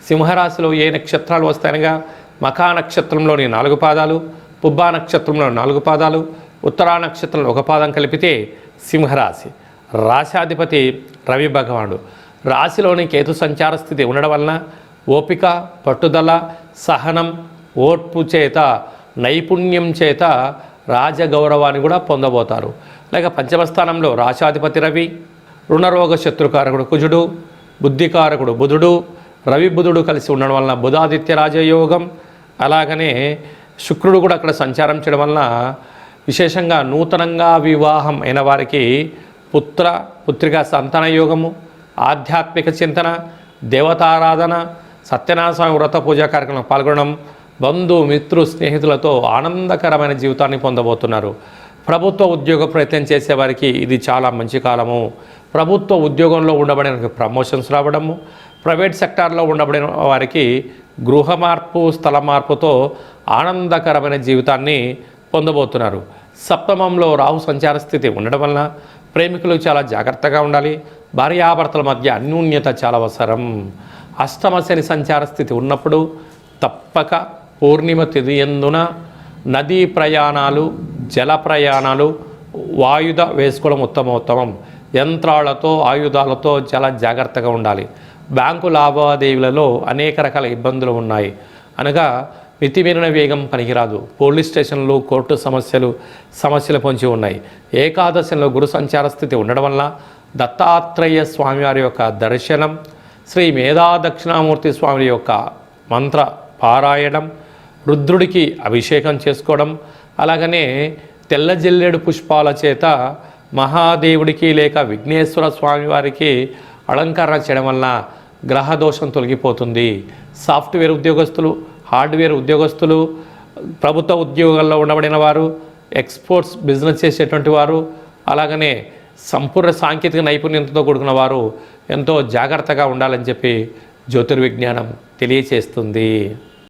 సింహరాశిలో ఏ నక్షత్రాలు వస్తాయనగా మఖా నక్షత్రంలోని 4 పాదాలు, పుబ్బా నక్షత్రంలో 4 పాదాలు, ఉత్తరా నక్షత్రంలో 1 పాదం కలిపితే సింహరాశి. రాశాధిపతి రవి భగవానుడు. రాశిలోని కేతు సంచార స్థితి ఉండడం వలన ఓపిక, పట్టుదల, సహనం, ఓర్పు చేత, నైపుణ్యం చేత రాజగౌరవాన్ని కూడా పొందబోతారు. లేక పంచమస్థానంలో రాశాధిపతి రవి, రుణరోగ శత్రుకారకుడు కుజుడు, బుద్ధికారకుడు బుధుడు, రవి బుధుడు కలిసి ఉండడం వలన బుధాదిత్య రాజయోగం. అలాగనే శుక్రుడు కూడా అక్కడ సంచారం చేయడం వలన విశేషంగా నూతనంగా వివాహం అయిన వారికి పుత్రికా సంతాన యోగము, ఆధ్యాత్మిక చింతన, దేవతారాధన, సత్యనారాయణ స్వామి వ్రత పూజా కార్యక్రమంలో పాల్గొనడం, బంధు మిత్రు స్నేహితులతో ఆనందకరమైన జీవితాన్ని పొందబోతున్నారు. ప్రభుత్వ ఉద్యోగ ప్రయత్నం చేసేవారికి ఇది చాలా మంచి కాలము. ప్రభుత్వ ఉద్యోగంలో ఉండబడిన ప్రమోషన్స్ రావడము, ప్రైవేట్ సెక్టార్లో ఉండబడిన వారికి గృహ మార్పు, స్థల మార్పుతో ఆనందకరమైన జీవితాన్ని పొందబోతున్నారు. సప్తమంలో రాహు సంచార స్థితి ఉండడం వలన ప్రేమికులు చాలా జాగ్రత్తగా ఉండాలి. భార్యాభర్తల మధ్య అన్యోన్యత చాలా అవసరం. అష్టమ శని సంచార స్థితి ఉన్నప్పుడు తప్పక పూర్ణిమ తిథి యందున నదీ ప్రయాణాలు, జల ప్రయాణాలు, వాయుధ వేసుకోవడం ఉత్తమోత్తమం. యంత్రాలతో, ఆయుధాలతో చాలా జాగ్రత్తగా ఉండాలి. బ్యాంకు లావాదేవీలలో అనేక రకాల ఇబ్బందులు ఉన్నాయి. అనగా మితిమీరిన వేగం పనికిరాదు. పోలీస్ స్టేషన్లు, కోర్టు సమస్యలు పొంచి ఉన్నాయి. ఏకాదశిలో గురు సంచార స్థితి ఉండడం వల్ల దత్తాత్రేయ స్వామివారి యొక్క దర్శనం, శ్రీ మేధా దక్షిణామూర్తి స్వామి యొక్క మంత్ర పారాయణం, రుద్రుడికి అభిషేకం చేసుకోవడం, అలాగనే తెల్ల జిల్లేడు పుష్పాల చేత మహాదేవుడికి లేక విఘ్నేశ్వర స్వామివారికి అలంకరణ చేయడం వలన గ్రహదోషం తొలగిపోతుంది. సాఫ్ట్వేర్ ఉద్యోగస్తులు, హార్డ్వేర్ ఉద్యోగస్తులు, ప్రభుత్వ ఉద్యోగాల్లో ఉండబడిన వారు, ఎక్స్పోర్ట్స్ బిజినెస్ చేసేటువంటి వారు, అలాగనే సంపూర్ణ సాంకేతిక నైపుణ్యంతో కూడుకున్న వారు ఎంతో జాగ్రత్తగా ఉండాలని చెప్పి జ్యోతిర్విజ్ఞానం తెలియచేస్తుంది.